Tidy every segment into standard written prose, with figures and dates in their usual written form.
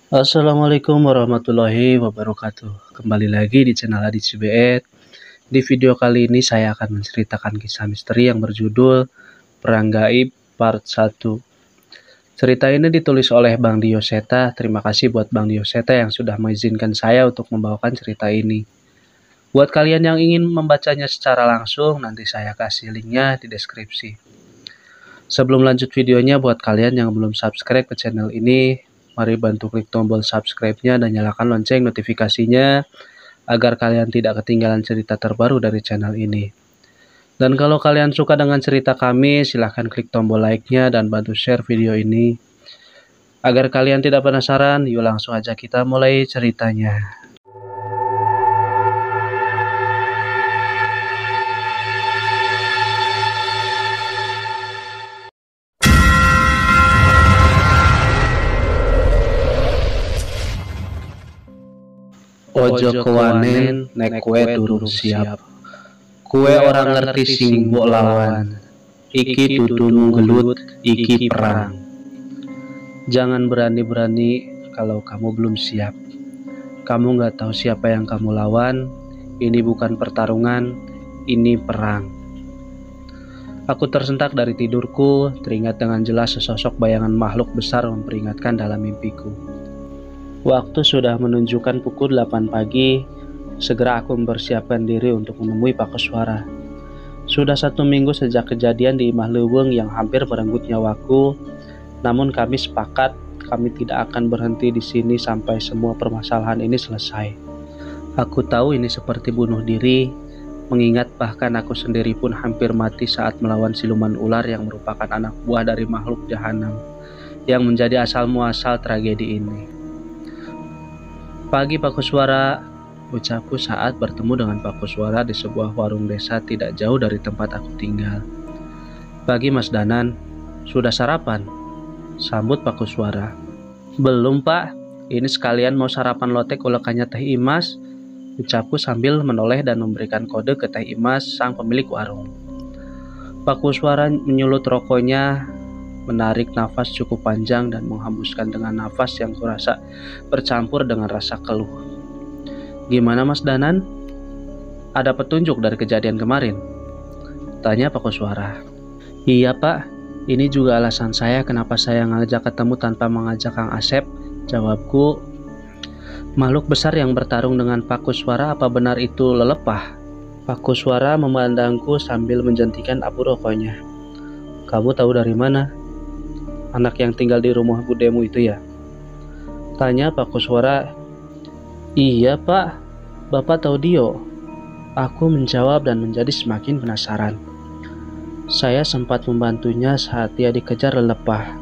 Assalamualaikum warahmatullahi wabarakatuh. Kembali lagi di channel Adi Cibeet. Di video kali ini saya akan menceritakan kisah misteri yang berjudul Perang Gaib Part 1. Cerita ini ditulis oleh Bang Dioseta. Terima kasih buat Bang Dioseta yang sudah mengizinkan saya untuk membawakan cerita ini. Buat kalian yang ingin membacanya secara langsung, nanti saya kasih linknya di deskripsi. Sebelum lanjut videonya, buat kalian yang belum subscribe ke channel ini, mari bantu klik tombol subscribe-nya dan nyalakan lonceng notifikasinya agar kalian tidak ketinggalan cerita terbaru dari channel ini. Dan kalau kalian suka dengan cerita kami, silahkan klik tombol like-nya dan bantu share video ini. Agar kalian tidak penasaran, yuk langsung aja kita mulai ceritanya. Ojo kewanen nek kue durung siap. Kue orang ngerti sing mbok lawan. Iki dudu gelut, iki perang. Jangan berani-berani kalau kamu belum siap. Kamu nggak tahu siapa yang kamu lawan. Ini bukan pertarungan, ini perang. Aku tersentak dari tidurku, teringat dengan jelas sesosok bayangan makhluk besar memperingatkan dalam mimpiku. Waktu sudah menunjukkan pukul 8 pagi, segera aku mempersiapkan diri untuk menemui Pak Koswara. Sudah 1 minggu sejak kejadian di Imah Leuweung yang hampir merenggut nyawaku, namun kami sepakat kami tidak akan berhenti di sini sampai semua permasalahan ini selesai. Aku tahu ini seperti bunuh diri, mengingat bahkan aku sendiri pun hampir mati saat melawan siluman ular yang merupakan anak buah dari makhluk jahanam, yang menjadi asal muasal tragedi ini. Pagi Pak Koswara, ucapku saat bertemu dengan Pak Koswara di sebuah warung desa tidak jauh dari tempat aku tinggal. Pagi Mas Danan, sudah sarapan? Sambut Pak Koswara. Belum Pak, ini sekalian mau sarapan lotek ulekannya Teh Imas, ucapku sambil menoleh dan memberikan kode ke Teh Imas sang pemilik warung. Pak Koswara menyulut rokoknya, menarik nafas cukup panjang dan menghembuskan dengan nafas yang kurasa bercampur dengan rasa keluh. Gimana Mas Danan? Ada petunjuk dari kejadian kemarin? Tanya Pak Koswara. Iya Pak, ini juga alasan saya kenapa saya ngajak ketemu tanpa mengajak Kang Asep, jawabku. Makhluk besar yang bertarung dengan Pak Koswara, apa benar itu lelepah? Pak Koswara memandangku sambil menjentikan abu rokoknya. Kamu tahu dari mana? Anak yang tinggal di rumah budemu itu ya? Tanya Pak Koswara. Iya Pak, Bapak tahu Dio? Aku menjawab dan menjadi semakin penasaran. Saya sempat membantunya saat dia dikejar lelepah.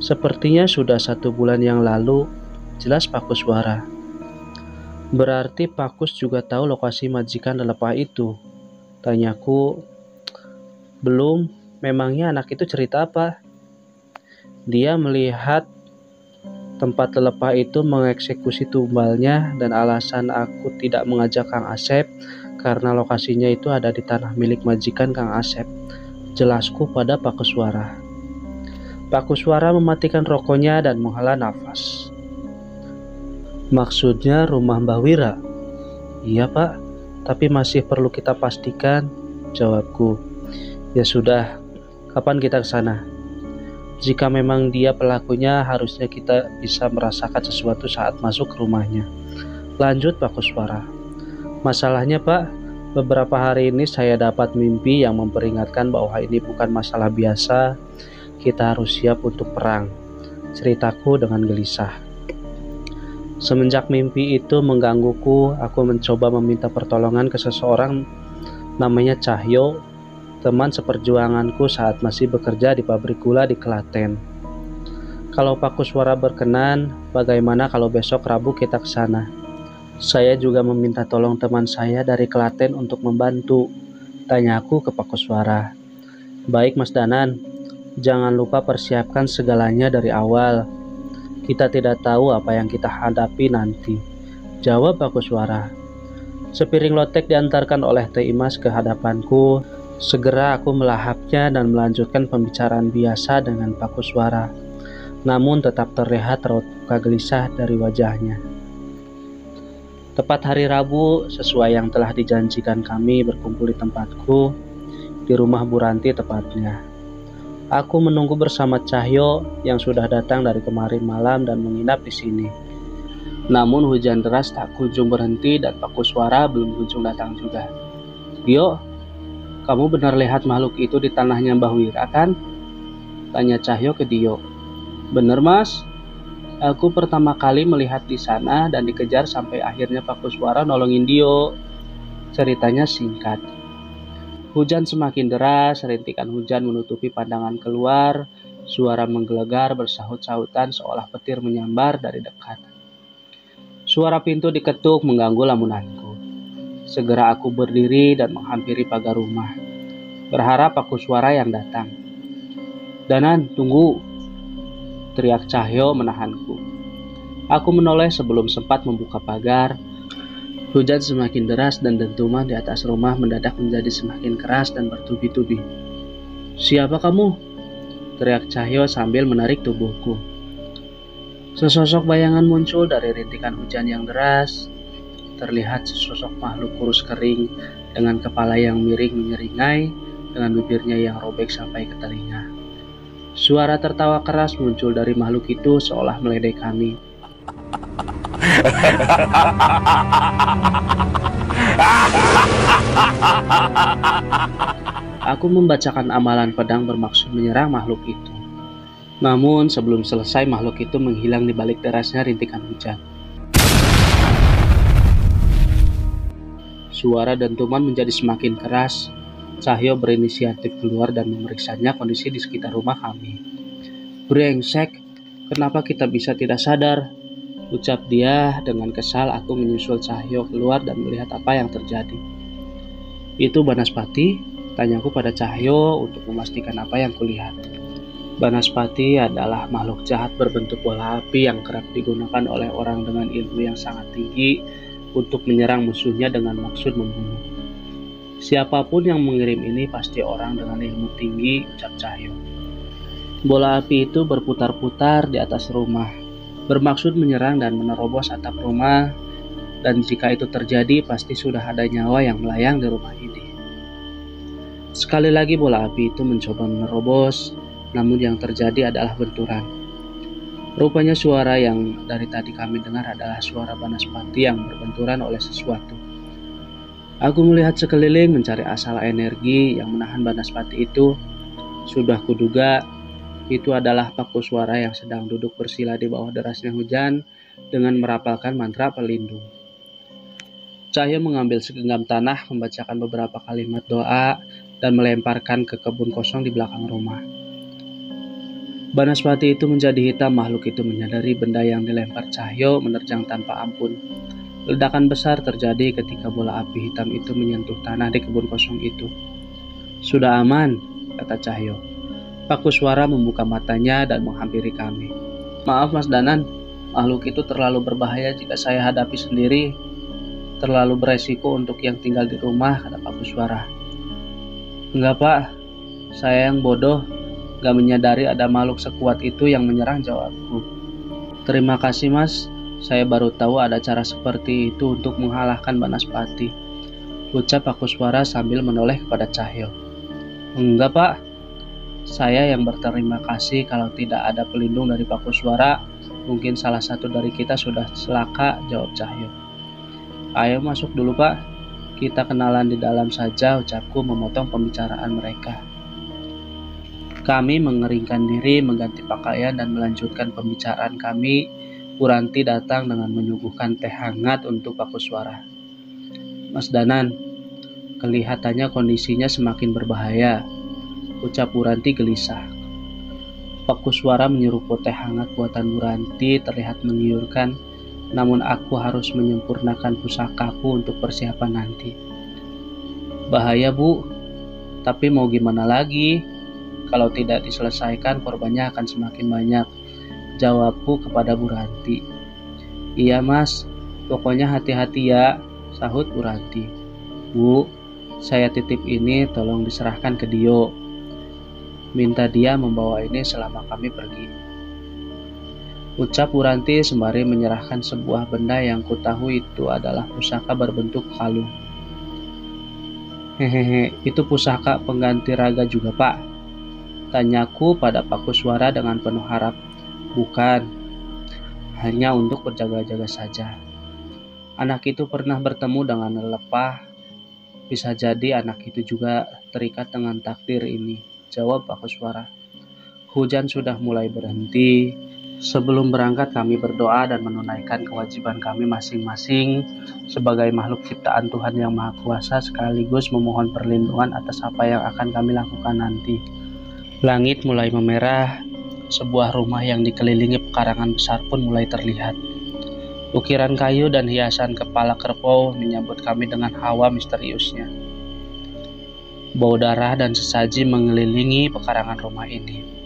Sepertinya sudah 1 bulan yang lalu, jelas Pak Koswara. Berarti Pak Kus juga tahu lokasi majikan lelepah itu? Tanyaku. Belum, memangnya anak itu cerita apa? Dia melihat tempat lelepah itu mengeksekusi tumbalnya dan alasan aku tidak mengajak Kang Asep karena lokasinya itu ada di tanah milik majikan Kang Asep. Jelasku pada Pak Koswara. Pak Koswara mematikan rokoknya dan menghela nafas. Maksudnya rumah Mbah Wira? Iya Pak, tapi masih perlu kita pastikan, jawabku. Ya sudah, kapan kita ke sana? Jika memang dia pelakunya, harusnya kita bisa merasakan sesuatu saat masuk ke rumahnya. Lanjut Pak Koswara. Masalahnya Pak, beberapa hari ini saya dapat mimpi yang memperingatkan bahwa ini bukan masalah biasa. Kita harus siap untuk perang, ceritaku dengan gelisah. Semenjak mimpi itu menggangguku, aku mencoba meminta pertolongan ke seseorang namanya Cahyo, teman seperjuanganku saat masih bekerja di pabrik gula di Klaten. Kalau Pak Koswara berkenan, bagaimana kalau besok Rabu kita ke sana? Saya juga meminta tolong teman saya dari Klaten untuk membantu, tanyaku ke Pak Koswara. Baik Mas Danan, jangan lupa persiapkan segalanya dari awal. Kita tidak tahu apa yang kita hadapi nanti, jawab Pak Koswara. Sepiring lotek diantarkan oleh Teh Imas ke hadapanku. Segera aku melahapnya dan melanjutkan pembicaraan biasa dengan Pak Koswara. namun tetap terlihat raut muka gelisah dari wajahnya. Tepat hari Rabu, sesuai yang telah dijanjikan kami berkumpul di tempatku, di rumah Bu Ranti tepatnya. Aku menunggu bersama Cahyo yang sudah datang dari kemarin malam dan menginap di sini. Namun hujan deras tak kunjung berhenti dan Pak Kuswara belum kunjung datang juga. "Dio, kamu benar lihat makhluk itu di tanahnya Mbah Wira kan?" tanya Cahyo ke Dio. "Bener Mas, aku pertama kali melihat di sana dan dikejar sampai akhirnya Pak Kuswara nolongin Dio," ceritanya singkat. Hujan semakin deras, rintikan hujan menutupi pandangan keluar, suara menggelegar bersahut-sahutan seolah petir menyambar dari dekat. Suara pintu diketuk mengganggu lamunanku. Segera aku berdiri dan menghampiri pagar rumah, berharap Pak Kuswara yang datang. "Danan, tunggu!" teriak Cahyo menahanku. Aku menoleh sebelum sempat membuka pagar. Hujan semakin deras dan dentuman di atas rumah mendadak menjadi semakin keras dan bertubi-tubi. "Siapa kamu?" teriak Cahyo sambil menarik tubuhku. Sesosok bayangan muncul dari rintikan hujan yang deras. Terlihat sesosok makhluk kurus kering dengan kepala yang miring menyeringai, dengan bibirnya yang robek sampai ke telinga. Suara tertawa keras muncul dari makhluk itu seolah meledek kami. Aku membacakan amalan pedang bermaksud menyerang makhluk itu. Namun sebelum selesai makhluk itu menghilang di balik derasnya rintikan hujan. Suara dentuman menjadi semakin keras. Cahyo berinisiatif keluar dan memeriksanya kondisi di sekitar rumah kami. "Brengsek, kenapa kita bisa tidak sadar?" ucap dia dengan kesal. Aku menyusul Cahyo keluar dan melihat apa yang terjadi. "Itu Banaspati?" tanyaku pada Cahyo untuk memastikan apa yang kulihat. Banaspati adalah makhluk jahat berbentuk bola api yang kerap digunakan oleh orang dengan ilmu yang sangat tinggi untuk menyerang musuhnya dengan maksud membunuh. "Siapapun yang mengirim ini pasti orang dengan ilmu tinggi," ucap Cahyo. Bola api itu berputar-putar di atas rumah, bermaksud menyerang dan menerobos atap rumah, dan jika itu terjadi pasti sudah ada nyawa yang melayang di rumah ini. Sekali lagi bola api itu mencoba menerobos, namun yang terjadi adalah benturan. Rupanya suara yang dari tadi kami dengar adalah suara Banaspati yang berbenturan oleh sesuatu. Aku melihat sekeliling mencari asal energi yang menahan Banaspati itu. Sudah kuduga itu adalah Pak Kuswara yang sedang duduk bersila di bawah derasnya hujan dengan merapalkan mantra pelindung. Cahyo mengambil segenggam tanah, membacakan beberapa kalimat doa, dan melemparkan ke kebun kosong di belakang rumah. Banaspati itu menjadi hitam. Makhluk itu menyadari benda yang dilempar Cahyo menerjang tanpa ampun. Ledakan besar terjadi ketika bola api hitam itu menyentuh tanah di kebun kosong itu. "Sudah aman," kata Cahyo. Pak Kuswara membuka matanya dan menghampiri kami. "Maaf Mas Danan, makhluk itu terlalu berbahaya jika saya hadapi sendiri. Terlalu beresiko untuk yang tinggal di rumah," kata Pak Kuswara. "Enggak Pak, saya yang bodoh, gak menyadari ada makhluk sekuat itu yang menyerang," jawabku. "Terima kasih Mas, saya baru tahu ada cara seperti itu untuk mengalahkan Banaspati," ucap Pak Kuswara sambil menoleh kepada Cahyo. "Enggak Pak, saya yang berterima kasih. Kalau tidak ada pelindung dari Pak Kuswara, mungkin salah satu dari kita sudah celaka," jawab Cahyo. "Ayo masuk dulu Pak, kita kenalan di dalam saja," ucapku memotong pembicaraan mereka. Kami mengeringkan diri, mengganti pakaian, dan melanjutkan pembicaraan kami. Bu Ranti datang dengan menyuguhkan teh hangat untuk Pak Kuswara. "Mas Danan, kelihatannya kondisinya semakin berbahaya," ucap Bu Ranti gelisah. Pak Kuswara menyeruput teh hangat buatan Bu Ranti terlihat menggiurkan, namun aku harus menyempurnakan pusakaku untuk persiapan nanti. "Bahaya Bu, tapi mau gimana lagi? Kalau tidak diselesaikan korbannya akan semakin banyak," jawabku kepada Bu Ranti. "Iya Mas, pokoknya hati-hati ya," sahut Bu Ranti. "Bu, saya titip ini, tolong diserahkan ke Dio. Minta dia membawa ini selama kami pergi." Ucap Buranti sembari menyerahkan sebuah benda yang kutahu itu adalah pusaka berbentuk kalung. Hehehe, itu pusaka pengganti raga juga, Pak? Tanyaku pada Pak Kuswara dengan penuh harap. Bukan, hanya untuk berjaga-jaga saja. Anak itu pernah bertemu dengan lelepah. Bisa jadi anak itu juga terikat dengan takdir ini, jawab Pak Kuswara. Hujan sudah mulai berhenti. Sebelum berangkat kami berdoa dan menunaikan kewajiban kami masing-masing sebagai makhluk ciptaan Tuhan Yang Maha Kuasa, sekaligus memohon perlindungan atas apa yang akan kami lakukan nanti. Langit mulai memerah, sebuah rumah yang dikelilingi pekarangan besar pun mulai terlihat. Ukiran kayu dan hiasan kepala kerbau menyambut kami dengan hawa misteriusnya. Bau darah dan sesaji mengelilingi pekarangan rumah ini.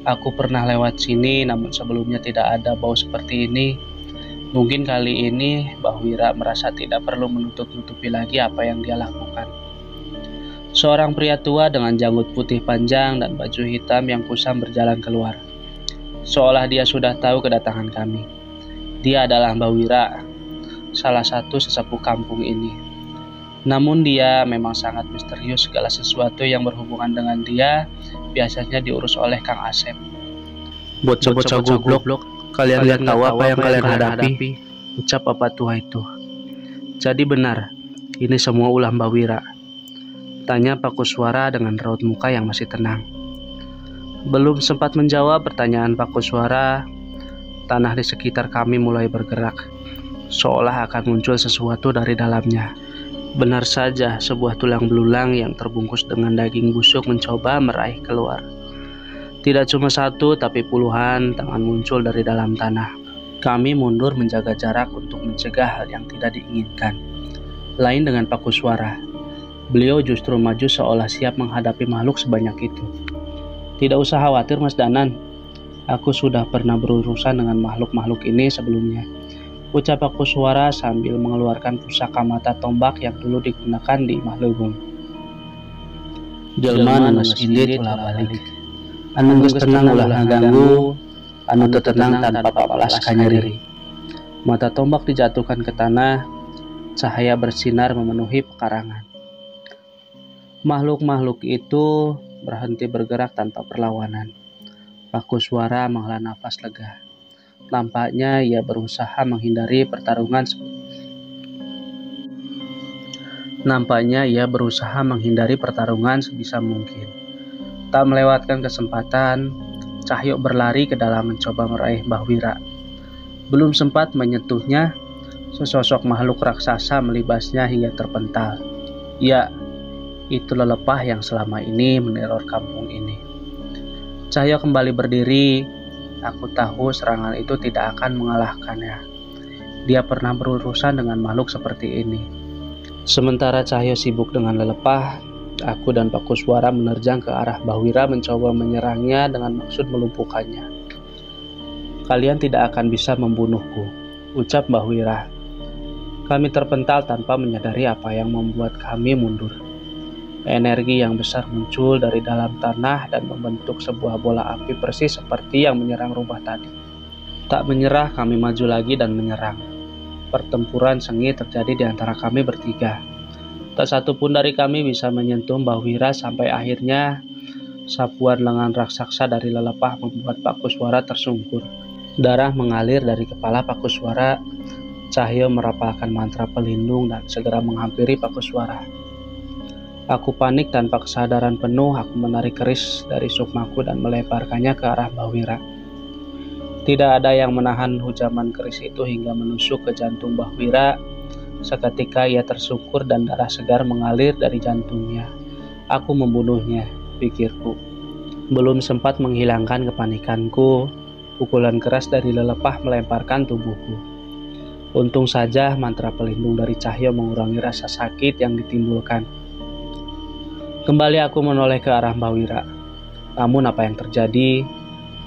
Aku pernah lewat sini, namun sebelumnya tidak ada bau seperti ini. Mungkin kali ini Mbah Wira merasa tidak perlu menutup-nutupi lagi apa yang dia lakukan. Seorang pria tua dengan janggut putih panjang dan baju hitam yang kusam berjalan keluar. Seolah dia sudah tahu kedatangan kami. Dia adalah Mbah Wira, salah satu sesepuh kampung ini. Namun dia memang sangat misterius, segala sesuatu yang berhubungan dengan dia biasanya diurus oleh Kang Asep. Bocah-bocah goblok, kalian lihat tahu apa yang kalian hadapi? Ucap apa tua itu. Jadi benar, ini semua ulah Mbah Wira? Tanya Pak Kuswara dengan raut muka yang masih tenang. Belum sempat menjawab pertanyaan Pak Kuswara, tanah di sekitar kami mulai bergerak, seolah akan muncul sesuatu dari dalamnya. Benar saja, sebuah tulang belulang yang terbungkus dengan daging busuk mencoba meraih keluar. Tidak cuma satu, tapi puluhan tangan muncul dari dalam tanah. Kami mundur menjaga jarak untuk mencegah hal yang tidak diinginkan. Lain dengan Pak Kuswara, beliau justru maju seolah siap menghadapi makhluk sebanyak itu. Tidak usah khawatir, Mas Danan. Aku sudah pernah berurusan dengan makhluk-makhluk ini sebelumnya. Ucap Pak Kuswara sambil mengeluarkan pusaka mata tombak yang dulu digunakan di Mahlegung. Jelma anu indit ulah balik. Anu geus tenang ulah ngaganggu, anu teu tenang tanpa papalas kanyeri. Mata tombak dijatuhkan ke tanah, cahaya bersinar memenuhi pekarangan. Makhluk-makhluk itu berhenti bergerak tanpa perlawanan. Pak Kuswara menghela nafas lega. Nampaknya ia berusaha menghindari pertarungan sebisa mungkin. Tak melewatkan kesempatan, Cahyo berlari ke dalam mencoba meraih Mbah Wira. Belum sempat menyentuhnya, sesosok makhluk raksasa melibasnya hingga terpental. Ya, itu lelepah yang selama ini meneror kampung ini. Cahyo kembali berdiri. Aku tahu serangan itu tidak akan mengalahkannya. Dia pernah berurusan dengan makhluk seperti ini. Sementara Cahyo sibuk dengan lelepah, aku dan Pak Kuswara menerjang ke arah Mbah Wira mencoba menyerangnya dengan maksud melumpuhkannya. Kalian tidak akan bisa membunuhku, ucap Mbah Wira. Kami terpental tanpa menyadari apa yang membuat kami mundur. Energi yang besar muncul dari dalam tanah dan membentuk sebuah bola api persis seperti yang menyerang rumah tadi. Tak menyerah, kami maju lagi dan menyerang. Pertempuran sengit terjadi di antara kami bertiga. Tak satu pun dari kami bisa menyentuh Mbah Wira sampai akhirnya sapuan lengan raksasa dari lelepah membuat Pak Kuswara tersungkur. Darah mengalir dari kepala Pak Kuswara. Cahyo merapalkan mantra pelindung dan segera menghampiri Pak Kuswara. Aku panik tanpa kesadaran penuh, aku menarik keris dari sukmaku dan melemparkannya ke arah Mbah Wira. Tidak ada yang menahan hujaman keris itu hingga menusuk ke jantung Mbah Wira. Seketika ia tersungkur dan darah segar mengalir dari jantungnya. Aku membunuhnya, pikirku. Belum sempat menghilangkan kepanikanku, pukulan keras dari lelepah melemparkan tubuhku. Untung saja mantra pelindung dari Cahyo mengurangi rasa sakit yang ditimbulkan. Kembali aku menoleh ke arah Mbah Wira. Namun apa yang terjadi?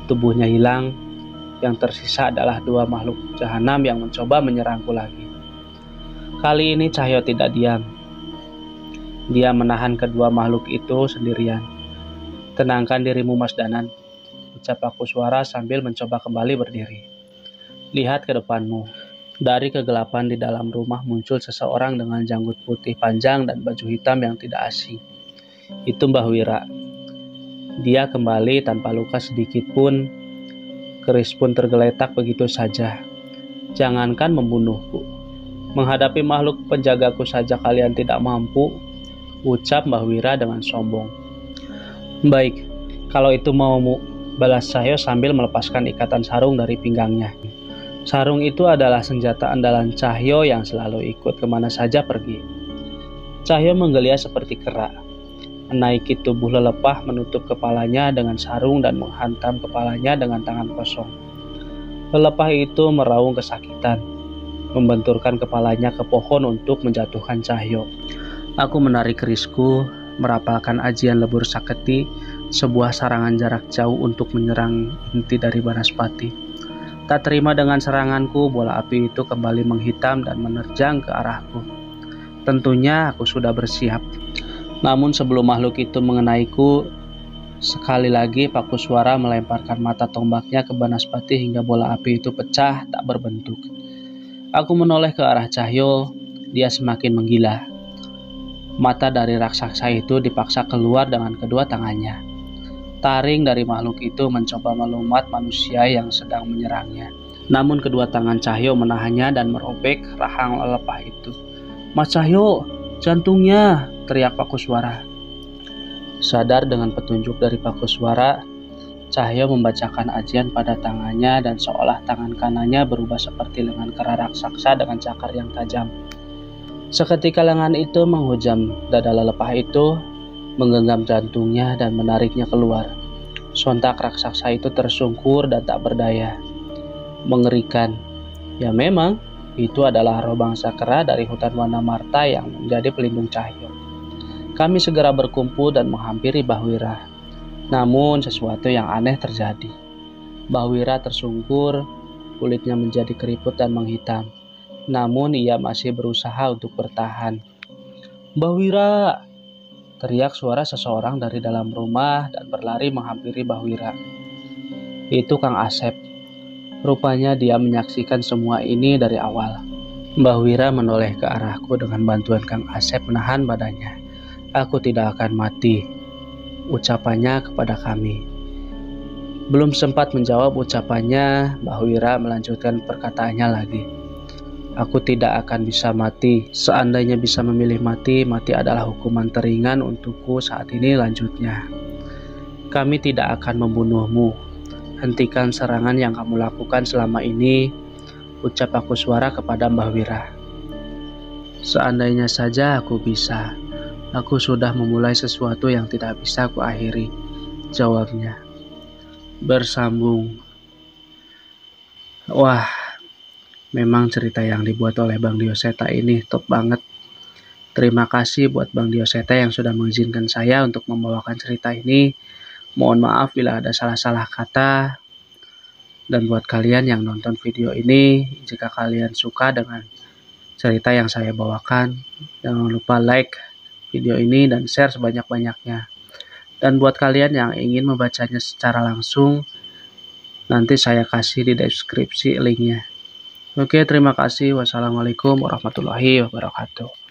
Tubuhnya hilang. Yang tersisa adalah dua makhluk jahanam yang mencoba menyerangku lagi. Kali ini Cahyo tidak diam. Dia menahan kedua makhluk itu sendirian. Tenangkan dirimu, Mas Danan, ucap Pak Kuswara sambil mencoba kembali berdiri. Lihat ke depanmu. Dari kegelapan di dalam rumah muncul seseorang dengan janggut putih panjang dan baju hitam yang tidak asing. Itu Mbah Wira. Dia kembali tanpa luka sedikit pun. Keris pun tergeletak begitu saja. Jangankan membunuhku. Menghadapi makhluk penjagaku saja kalian tidak mampu, ucap Mbah Wira dengan sombong. Baik, kalau itu maumu, balas Cahyo sambil melepaskan ikatan sarung dari pinggangnya. Sarung itu adalah senjata andalan Cahyo yang selalu ikut kemana saja pergi. Cahyo menggeliat seperti kera, menaiki tubuh lelepah menutup kepalanya dengan sarung dan menghantam kepalanya dengan tangan kosong. Lelepah itu meraung kesakitan, membenturkan kepalanya ke pohon untuk menjatuhkan Cahyo. Aku menarik kerisku, merapalkan ajian lebur saketi, sebuah sarangan jarak jauh untuk menyerang inti dari Banaspati. Tak terima dengan seranganku, bola api itu kembali menghitam dan menerjang ke arahku. Tentunya aku sudah bersiap. Namun sebelum makhluk itu mengenaiku, sekali lagi Pakusuara melemparkan mata tombaknya ke Banaspati hingga bola api itu pecah tak berbentuk. Aku menoleh ke arah Cahyo, dia semakin menggila. Mata dari raksasa itu dipaksa keluar dengan kedua tangannya. Taring dari makhluk itu mencoba melumat manusia yang sedang menyerangnya. Namun kedua tangan Cahyo menahannya dan merobek rahang lelepah itu. "Mas Cahyo, jantungnya!" teriak Pakusuara. Sadar dengan petunjuk dari Pakusuara, Cahyo membacakan ajian pada tangannya dan seolah tangan kanannya berubah seperti lengan kera raksasa dengan cakar yang tajam. Seketika lengan itu menghujam dada lelepah itu, menggenggam jantungnya dan menariknya keluar. Sontak raksasa itu tersungkur dan tak berdaya. Mengerikan. Ya memang, itu adalah roh bangsa kera dari hutan Wanamarta yang menjadi pelindung Cahyo. Kami segera berkumpul dan menghampiri Mbah Wira. Namun sesuatu yang aneh terjadi. Mbah Wira tersungkur, kulitnya menjadi keriput dan menghitam. Namun ia masih berusaha untuk bertahan. "Mbah Wira!" teriak suara seseorang dari dalam rumah dan berlari menghampiri Mbah Wira. Itu Kang Asep. Rupanya dia menyaksikan semua ini dari awal. Mbah Wira menoleh ke arahku dengan bantuan Kang Asep menahan badannya. "Aku tidak akan mati," ucapannya kepada kami. Belum sempat menjawab ucapannya, Mbah Wira melanjutkan perkataannya lagi. "Aku tidak akan bisa mati. Seandainya bisa memilih mati, mati adalah hukuman teringan untukku saat ini," lanjutnya. "Kami tidak akan membunuhmu. Hentikan serangan yang kamu lakukan selama ini," ucap Pakusuara kepada Mbah Wira. "Seandainya saja aku bisa. Aku sudah memulai sesuatu yang tidak bisa aku akhiri," jawabnya. Bersambung. Wah, memang cerita yang dibuat oleh Bang Dioseta ini top banget. Terima kasih buat Bang Dioseta yang sudah mengizinkan saya untuk membawakan cerita ini. Mohon maaf bila ada salah-salah kata. Dan buat kalian yang nonton video ini, jika kalian suka dengan cerita yang saya bawakan, jangan lupa like video ini dan share sebanyak-banyaknya. Dan buat kalian yang ingin membacanya secara langsung, nanti saya kasih di deskripsi linknya. Oke, terima kasih. Wassalamualaikum warahmatullahi wabarakatuh.